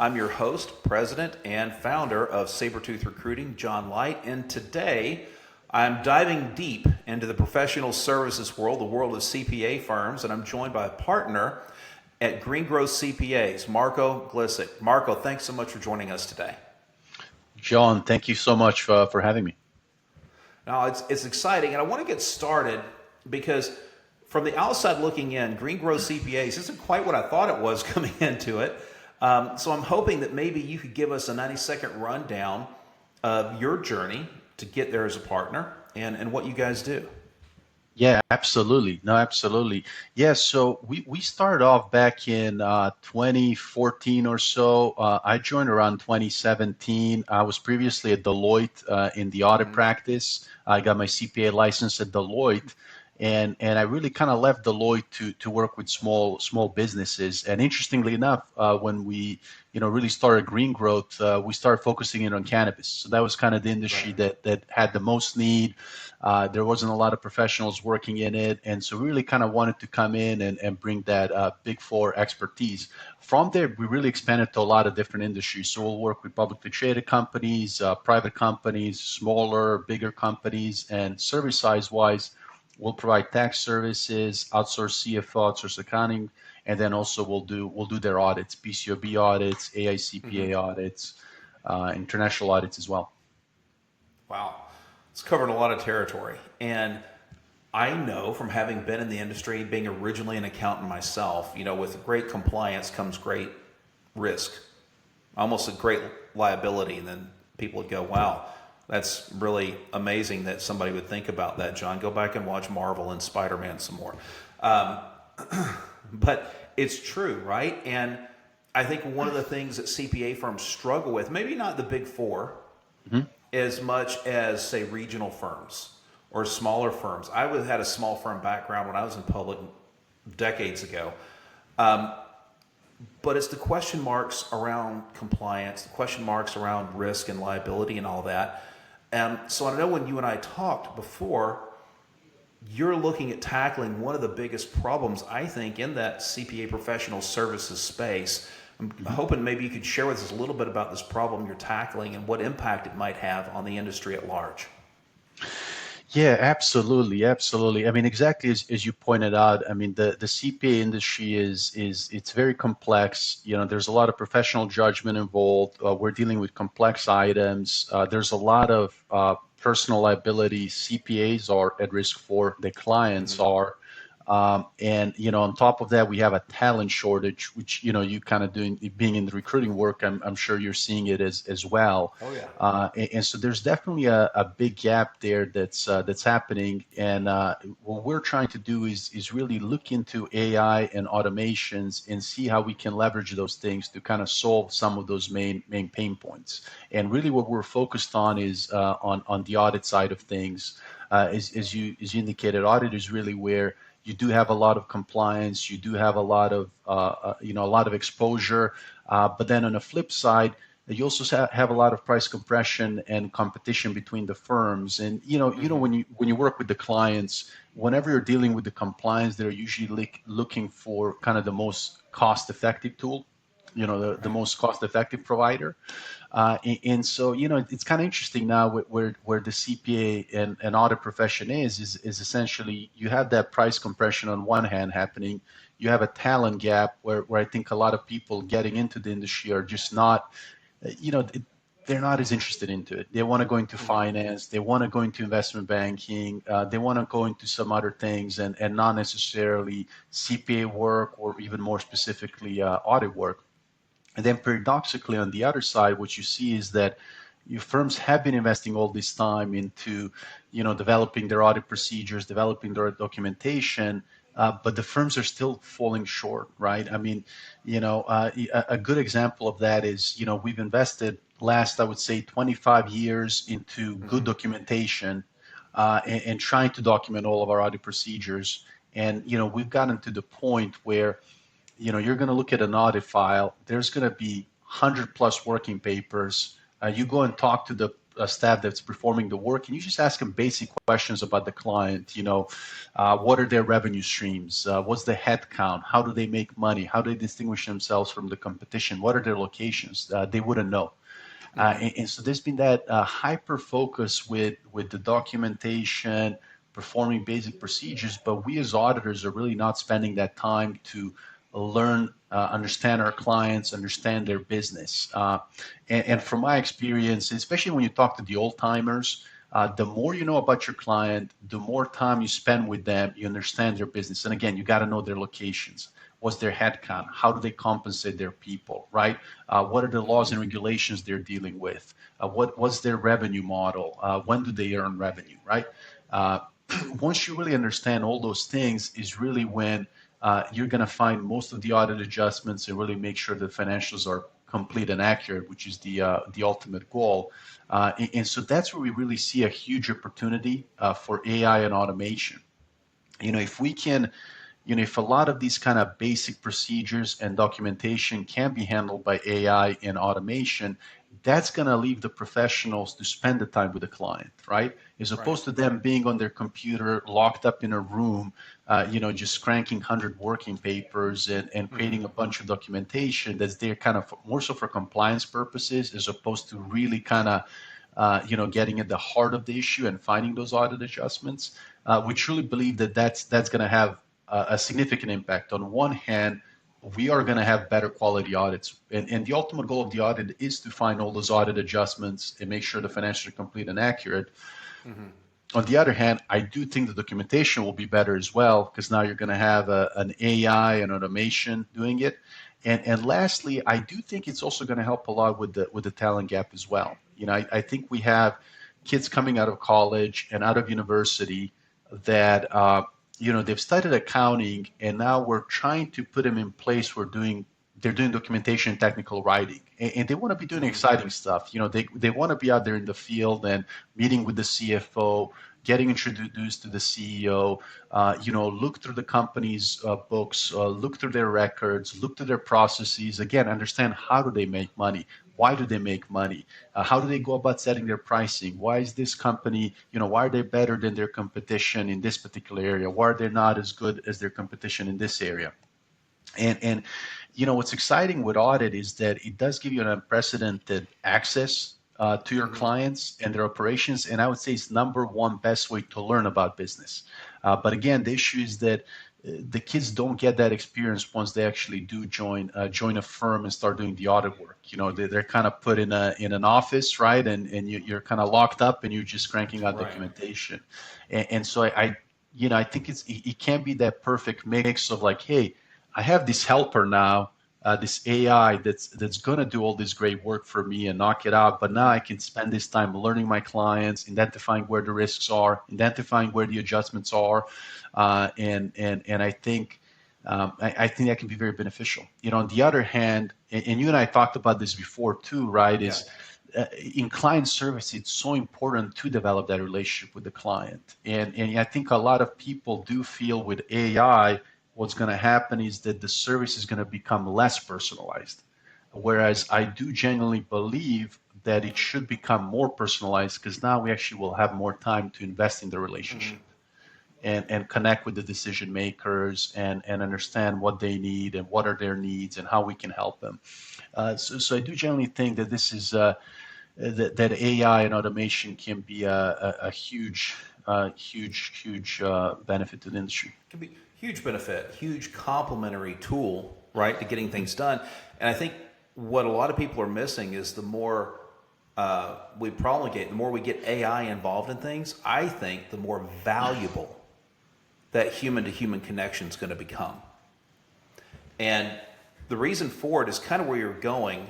I'm your host, president, and founder of Sabretooth Recruiting, John Light, and today I'm diving deep into the professional services world, the world of CPA firms, and I'm joined by a partner at GreenGrowth CPAs, Marko Glisic. Marko, thanks so much for joining us today. John, thank you so much for having me. Now, it's exciting, and I want to get started because from the outside looking in, GreenGrowth CPAs isn't quite what I thought it was coming into it. So I'm hoping that maybe you could give us a 90-second rundown of your journey to get there as a partner and what you guys do. Yeah, absolutely. No, absolutely. Yeah, so we started off back in 2014 or so. I joined around 2017. I was previously at Deloitte in the audit practice. I got my CPA license at Deloitte. And I really kind of left Deloitte to work with small businesses. And interestingly enough, when we really started GreenGrowth, we started focusing in on cannabis. So that was kind of the industry that had the most need. There wasn't a lot of professionals working in it, and so we really kind of wanted to come in and bring that Big Four expertise. From there, we really expanded to a lot of different industries. So we'll work with publicly traded companies, private companies, smaller, bigger companies, and service size-wise. We'll provide tax services, outsource CFO, outsource accounting, and then also we'll do their audits, PCOB audits, AICPA audits, international audits as well. Wow, it's covered a lot of territory, and I know from having been in the industry, being originally an accountant myself, with great compliance comes great risk, almost a great liability, and then people would go, wow. That's really amazing that somebody would think about that, John. Go back and watch Marvel and Spider-Man some more. But it's true, right? And I think one of the things that CPA firms struggle with, maybe not the Big Four, as much as, say, regional firms or smaller firms. I had a small firm background when I was in public decades ago. But it's the question marks around compliance, the question marks around risk and liability and all that. So I know when you and I talked before, you're looking at tackling one of the biggest problems, I think, in that CPA professional services space. I'm hoping maybe you could share with us a little bit about this problem you're tackling and what impact it might have on the industry at large. Yeah, absolutely, absolutely. I mean, exactly as you pointed out. I mean, the CPA industry it's very complex. There's a lot of professional judgment involved. We're dealing with complex items. There's a lot of personal liability CPAs are at risk for. The clients are. And on top of that, we have a talent shortage, which you kind of being in the recruiting work. I'm sure you're seeing it as well. Oh yeah. And so there's definitely a big gap there that's happening. And what we're trying to do is really look into AI and automations and see how we can leverage those things to kind of solve some of those main pain points. And really, what we're focused on is on the audit side of things. As you indicated, audit is really where you do have a lot of compliance, you do have a lot of a lot of exposure, but then on the flip side, you also have a lot of price compression and competition between the firms. And when you work with the clients, whenever you're dealing with the compliance, they're usually looking for kind of the most cost-effective tool, the most cost-effective provider. And so, it's kind of interesting now where the CPA and audit profession is essentially you have that price compression on one hand happening. You have a talent gap where I think a lot of people getting into the industry are just not, they're not as interested into it. They want to go into finance. They want to go into investment banking. They want to go into some other things and not necessarily CPA work or even more specifically audit work. And then paradoxically, on the other side, what you see is that your firms have been investing all this time into, developing their audit procedures, developing their documentation, but the firms are still falling short, right? I mean, a good example of that is, we've invested last, I would say, 25 years into good documentation and trying to document all of our audit procedures. And, we've gotten to the point where you're going to look at an audit file. There's going to be 100+ working papers. You go and talk to the staff that's performing the work, and you just ask them basic questions about the client. What are their revenue streams? What's the head count? How do they make money? How do they distinguish themselves from the competition? What are their locations? They wouldn't know. And so there's been that hyper focus with the documentation, performing basic procedures, but we as auditors are really not spending that time to learn, understand our clients, understand their business. And from my experience, especially when you talk to the old timers, the more you know about your client, the more time you spend with them, you understand their business. And again, you got to know their locations. What's their headcount? How do they compensate their people, right? What are the laws and regulations they're dealing with? What's their revenue model? When do they earn revenue, right? Once you really understand all those things is really when you're going to find most of the audit adjustments and really make sure the financials are complete and accurate, which is the ultimate goal. And so that's where we really see a huge opportunity for AI and automation. If we can, if a lot of these kind of basic procedures and documentation can be handled by AI and automation, that's going to leave the professionals to spend the time with the client, right? As opposed to them being on their computer, locked up in a room, just cranking 100 working papers and creating a bunch of documentation that's there kind of more so for compliance purposes, as opposed to really kind of, getting at the heart of the issue and finding those audit adjustments. We truly believe that that's going to have a significant impact. On one hand, we are going to have better quality audits. And the ultimate goal of the audit is to find all those audit adjustments and make sure the financials are complete and accurate. On the other hand, I do think the documentation will be better as well, because now you're going to have an AI and automation doing it. And lastly, I do think it's also going to help a lot with the talent gap as well. I think we have kids coming out of college and out of university that they've studied accounting, and now we're trying to put them in place where they're doing documentation and technical writing, and they want to be doing exciting stuff. They want to be out there in the field and meeting with the CFO, getting introduced to the CEO, look through the company's books, look through their records, look through their processes, again, understand how do they make money. Why do they make money? How do they go about setting their pricing? Why is this company, why are they better than their competition in this particular area? Why are they not as good as their competition in this area? And what's exciting with audit is that it does give you an unprecedented access to your clients and their operations. And I would say it's number one best way to learn about business. But again, the issue is that the kids don't get that experience once they actually do join a firm and start doing the audit work. They're kind of put in an office, right? And you're kind of locked up and you're just cranking out documentation. And so I think it can be that perfect mix of like, hey, I have this helper now, this AI that's going to do all this great work for me and knock it out. But now I can spend this time learning my clients, identifying where the risks are, identifying where the adjustments are, and I think that can be very beneficial. On the other hand, and you and I talked about this before too, right? Yeah. In client service, it's so important to develop that relationship with the client, and I think a lot of people do feel with AI, what's going to happen is that the service is going to become less personalized. Whereas I do genuinely believe that it should become more personalized, because now we actually will have more time to invest in the relationship and connect with the decision makers and understand what they need and what are their needs and how we can help them. So I do genuinely think that this is that AI and automation can be a huge benefit to the industry. It can be huge benefit, huge complementary tool, right, to getting things done. And I think what a lot of people are missing is the more we promulgate, the more we get AI involved in things, I think the more valuable that human-to-human connection is going to become. And the reason for it is kind of where you're going.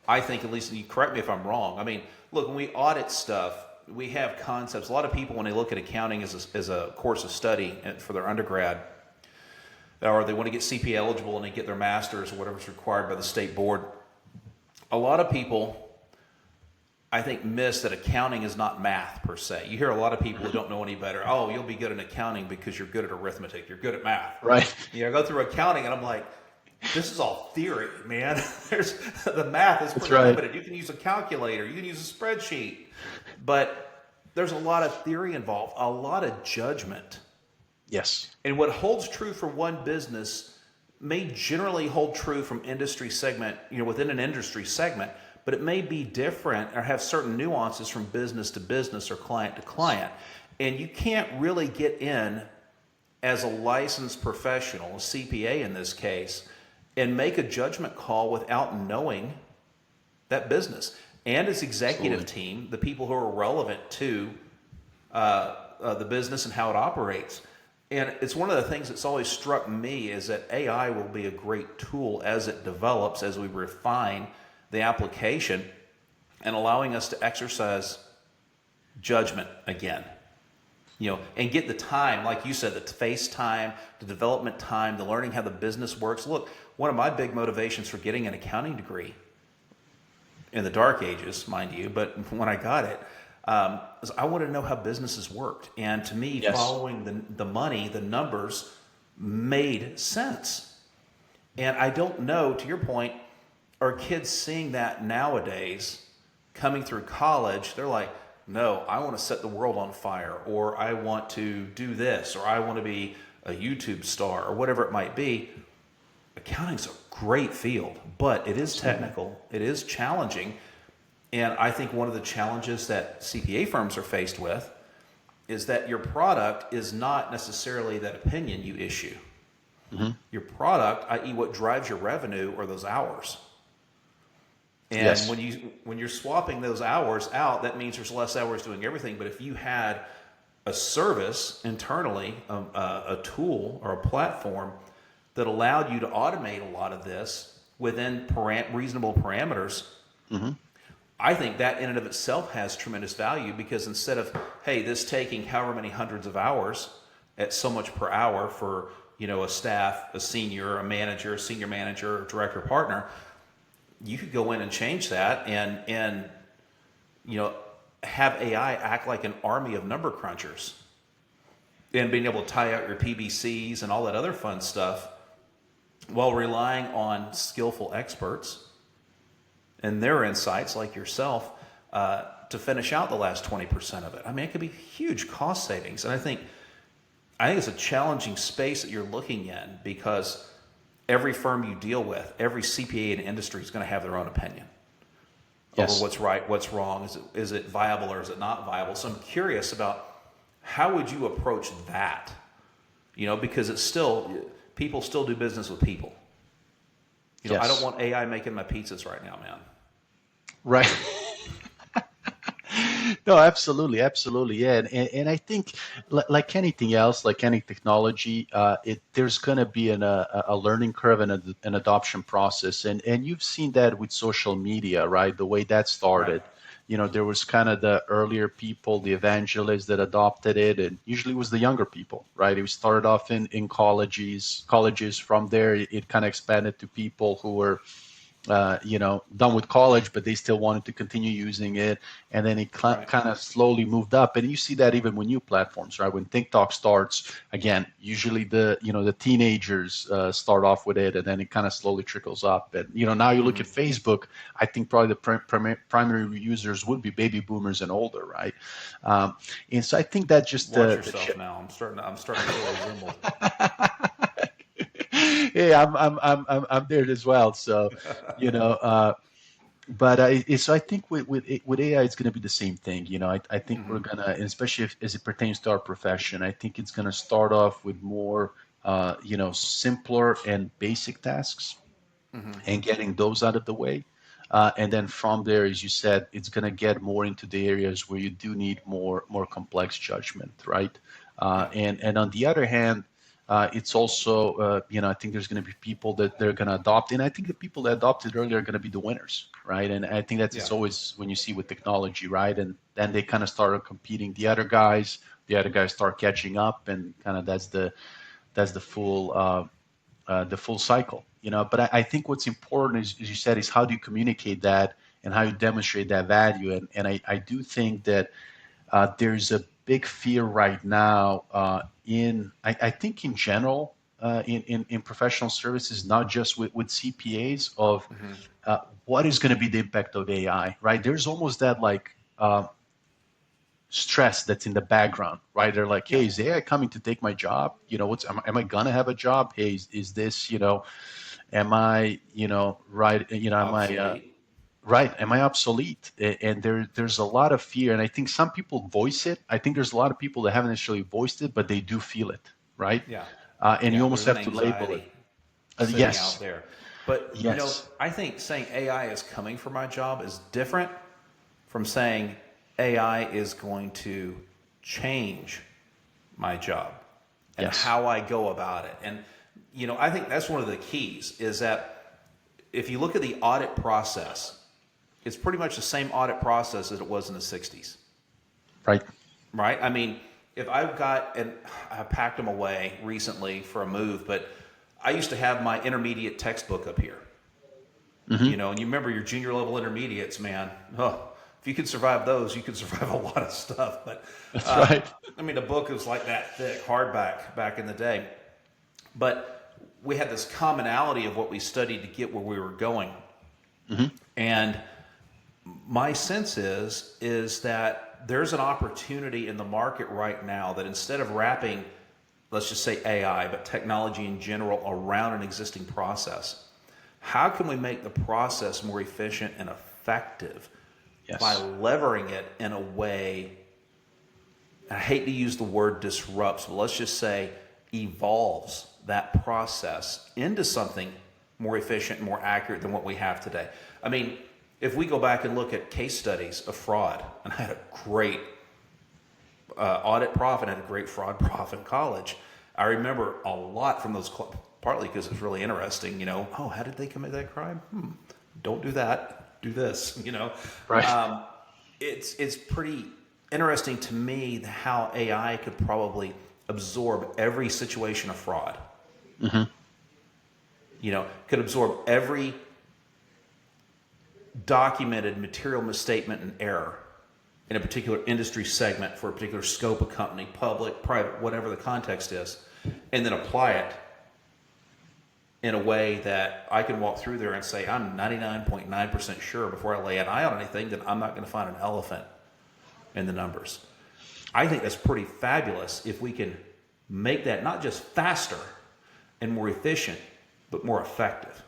I think, at least, you correct me if I'm wrong. I mean, look, when we audit stuff, we have concepts. A lot of people, when they look at accounting as a course of study for their undergrad, or they want to get CPA eligible and they get their master's or whatever's required by the state board, a lot of people, I think, miss that accounting is not math per se. You hear a lot of people who don't know any better. Oh, you'll be good in accounting because you're good at arithmetic. You're good at math. Right. I go through accounting and I'm like, this is all theory, man. There's the math is That's pretty right. limited. You can use a calculator, you can use a spreadsheet, but there's a lot of theory involved, a lot of judgment. Yes. And what holds true for one business may generally hold true from industry segment, within an industry segment, but it may be different or have certain nuances from business to business or client to client. And you can't really get in as a licensed professional, a CPA in this case, and make a judgment call without knowing that business and its executive Absolutely. team, the people who are relevant to the business and how it operates. And it's one of the things that's always struck me is that AI will be a great tool as it develops, as we refine the application, and allowing us to exercise judgment again. And get the time, like you said, the face time, the development time, the learning how the business works. Look, one of my big motivations for getting an accounting degree in the dark ages, mind you, but when I got it, is I wanted to know how businesses worked. And to me, Yes. following the money, the numbers made sense. And I don't know, to your point, are kids seeing that nowadays coming through college? They're like, no, I want to set the world on fire, or I want to do this, or I want to be a YouTube star, or whatever it might be. Accounting's a great field, but it is Absolutely. technical, it is challenging. And I think one of the challenges that CPA firms are faced with is that your product is not necessarily that opinion you issue. Hmm. Your product, i.e., what drives your revenue, are those hours. And Yes. when you're swapping those hours out, that means there's less hours doing everything. But if you had a service internally, a tool or a platform that allowed you to automate a lot of this within reasonable parameters, Hmm. I think that in and of itself has tremendous value, because instead of, hey, this taking however many hundreds of hours at so much per hour for a staff, a senior, a manager, a senior manager, a director, partner, you could go in and change that and you know have AI act like an army of number crunchers, and being able to tie out your PBCs and all that other fun stuff while relying on skillful experts and their insights like yourself to finish out the last 20% of it. I mean, it could be huge cost savings. And I think it's a challenging space that you're looking in, because every firm you deal with, every CPA in the industry is going to have their own opinion over Yes. what's right, what's wrong, is it viable or is it not viable. So I'm curious about how would you approach that? Because it's still, people still do business with people. I don't Yes. want AI making my pizzas right now, man. Right. No, absolutely, absolutely, yeah, and I think like anything else, like any technology, there's going to be a learning curve and an adoption process, and you've seen that with social media, right? The way that Right. started, there was kind of the earlier people, the evangelists that adopted it, and usually it was the younger people, right? It started off in colleges. From there, it kind of expanded to people who were done with college, but they still wanted to continue using it. And then it Right. kind of slowly moved up. And you see that even with new platforms, right? When TikTok starts, again, usually the teenagers start off with it, and then it kind of slowly trickles up. And, now you look at Mm-hmm. Facebook, I think probably the primary users would be baby boomers and older, right? And so I think that just Watch yourself now. I'm starting to feel resembled. yeah, I'm there as well. So, you know, but so I think with AI, it's going to be the same thing. I think we're Mm-hmm. gonna, and especially as it pertains to our profession, I think it's going to start off with more, simpler and basic tasks, Mm-hmm. and getting those out of the way. And then from there, as you said, it's going to get more into the areas where you do need more complex judgment, right? Yeah. And on the other hand, it's also, I think there's going to be people that they're going to adopt, and I think the people that adopted earlier are going to be the winners, right? And I think that's Yeah. it's always when you see with technology, right? And then they kind of started competing the other guys start catching up, and kind of that's the full cycle, but I think what's important is, as you said, is how do you communicate that and how you demonstrate that value. And I do think that there's a big fear right now I think in general, in professional services, not just with CPAs, of Mm-hmm. what is going to be the impact of AI, right? There's almost that like stress that's in the background, right? They're like, Yeah. hey, is AI coming to take my job? Am I gonna have a job? Hey, is this, am I, right? Am I Obsolete. right? Am I obsolete? And there's a lot of fear, and I think some people voice it. I think there's a lot of people that haven't necessarily voiced it, but they do feel it, right? Yeah. And you Yeah. almost There's an have to label it. anxiety sitting out Yes, there. But, yes, I think saying AI is coming for my job is different from saying AI is going to change my job and yes, how I go about it. And, I think that's one of the keys is that if you look at the audit process, it's pretty much the same audit process as it was in the 60s, right. right? I mean, if I've got, and I packed them away recently for a move, but I used to have my intermediate textbook up here, Hmm. and you remember your junior level intermediates, man. Oh, if you could survive those, you could survive a lot of stuff. But That's right. I mean, the book was like that thick, hardback back in the day. But we had this commonality of what we studied to get where we were going. Hmm. And my sense is that there's an opportunity in the market right now that instead of wrapping, let's just say AI, but technology in general around an existing process, how can we make the process more efficient and effective by Yes. levering it in a way, I hate to use the word disrupts, but let's just say evolves that process into something more efficient and more accurate than what we have today. I mean, if we go back and look at case studies of fraud, and I had a great audit prof and had a great fraud prof in college, I remember a lot from those, partly because it's really interesting, oh, how did they commit that crime? Don't do that, do this, Right. It's pretty interesting to me how AI could probably absorb every situation of fraud. Hmm. Could absorb every documented material misstatement and error in a particular industry segment for a particular scope of company, public, private, whatever the context is, and then apply it in a way that I can walk through there and say, I'm 99.9% sure before I lay an eye on anything that I'm not going to find an elephant in the numbers. I think that's pretty fabulous if we can make that not just faster and more efficient, but more effective,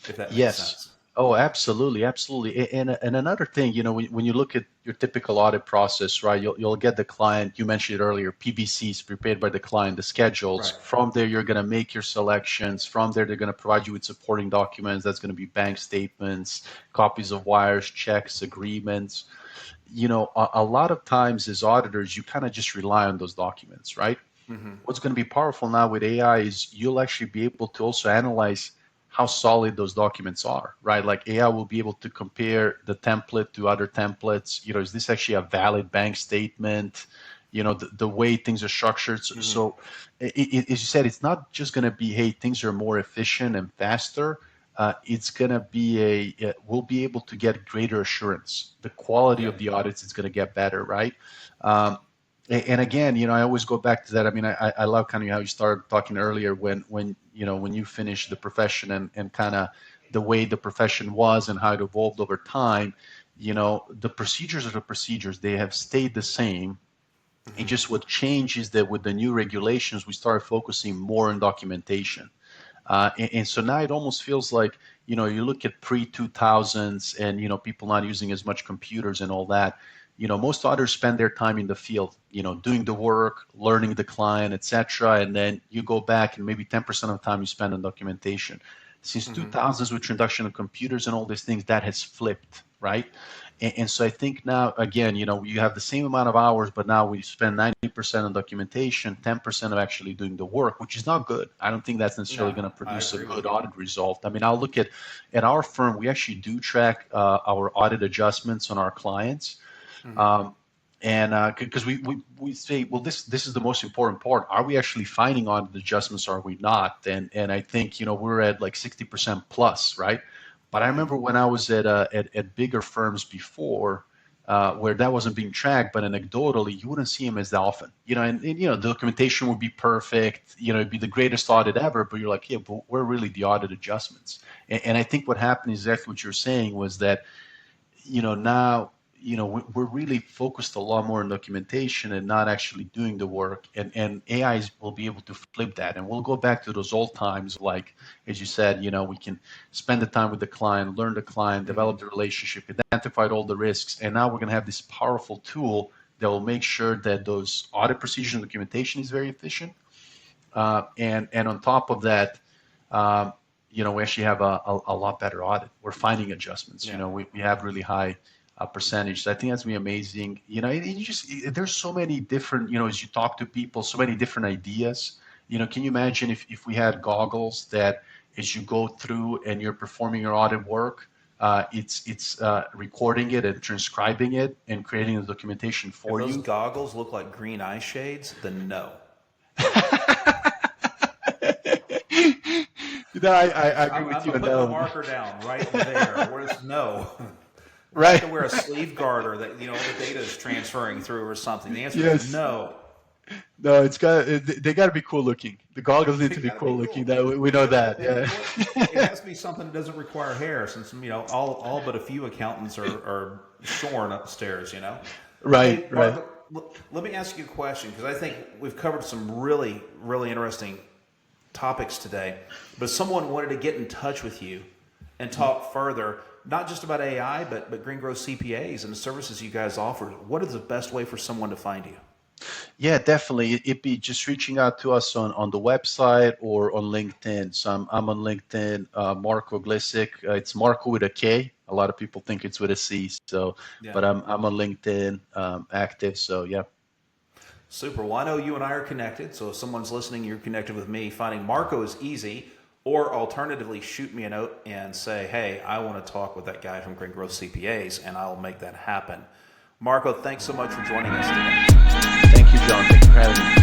if that makes Yes. sense. Oh, absolutely, absolutely. And another thing, when you look at your typical audit process, right, you'll get the client, you mentioned it earlier, PBCs prepared by the client, the schedules. Right. From there, you're going to make your selections. From there, they're going to provide you with supporting documents. That's going to be bank statements, copies of wires, checks, agreements. A lot of times as auditors, you kind of just rely on those documents, right? Mm-hmm. What's going to be powerful now with AI is you'll actually be able to also analyze how solid those documents are, right? Like AI will be able to compare the template to other templates. Is this actually a valid bank statement? The way things are structured. So, Mm-hmm. so as you said, it's not just going to be, hey, things are more efficient and faster. It's going to be we'll be able to get greater assurance. The quality Yeah. of the audits is going to get better, right? Um, and again, I always go back to that. I mean, I love kind of how you started talking earlier when you finished the profession and kind of the way the profession was and how it evolved over time. The procedures are the procedures. They have stayed the same. And Mm-hmm. just what changed is that with the new regulations, we started focusing more on documentation. And so now it almost feels like, you look at pre 2000s and, people not using as much computers and all that. Most auditors spend their time in the field, doing the work, learning the client, etc. And then you go back and maybe 10% of the time you spend on documentation. Since Mm-hmm. 2000s, with introduction of computers and all these things, that has flipped, right? And so I think now, again, you have the same amount of hours, but now we spend 90% on documentation, 10% of actually doing the work, which is not good. I don't think that's necessarily No, going to I produce a agree with good you. audit result. I mean, I'll look at our firm, we actually do track our audit adjustments on our clients. Mm-hmm. Um, and because we say, well, this is the most important part. Are we actually finding audit adjustments? Or are we not? And I think we're at like 60% plus, right? But I Mm-hmm. remember when I was at bigger firms before, where that wasn't being tracked, but anecdotally, you wouldn't see them as often. And the documentation would be perfect. It'd be the greatest audit ever, but you're like, yeah, but where are really the audit adjustments? And I think what happened is exactly what you're saying was that, now, we're really focused a lot more on documentation and not actually doing the work. And AIs will be able to flip that. And we'll go back to those old times, like, as you said, we can spend the time with the client, learn the client, develop the relationship, identified all the risks. And now we're going to have this powerful tool that will make sure that those audit procedures and documentation is very efficient. And on top of that, we actually have a lot better audit. We're finding adjustments. Yeah. We have really high percentage. So I think that's going to be amazing. There's so many different, as you talk to people, so many different ideas. Can you imagine if we had goggles that as you go through and you're performing your audit work, it's recording it and transcribing it and creating the documentation for you? If those goggles look like green eye shades, then no. I agree with you I'm on putting that a one. marker down right there where it's no. Right. I have to wear a sleeve garter that the data is transferring through or something. The answer is no. No, they got to be cool looking. The goggles need to be cool looking. That we know that. Yeah. It has to be something that doesn't require hair, since all but a few accountants are shorn upstairs. Right. Hey, Marko, let me ask you a question, because I think we've covered some really, really interesting topics today. But if someone wanted to get in touch with you and talk further, not just about AI, but GreenGrowth CPAs and the services you guys offer, what is the best way for someone to find you? Yeah, definitely. It'd be just reaching out to us on the website or on LinkedIn. So I'm on LinkedIn, Marko Glisic. It's Marko with a K. A lot of people think it's with a C. So, yeah. But I'm on LinkedIn, active. So yeah. Super. Well, I know you and I are connected. So if someone's listening, you're connected with me. Finding Marko is easy. Or alternatively, shoot me a note and say, hey, I want to talk with that guy from GreenGrowth CPAs, and I'll make that happen. Marko, thanks so much for joining us today. Thank you, John. Thanks for having me.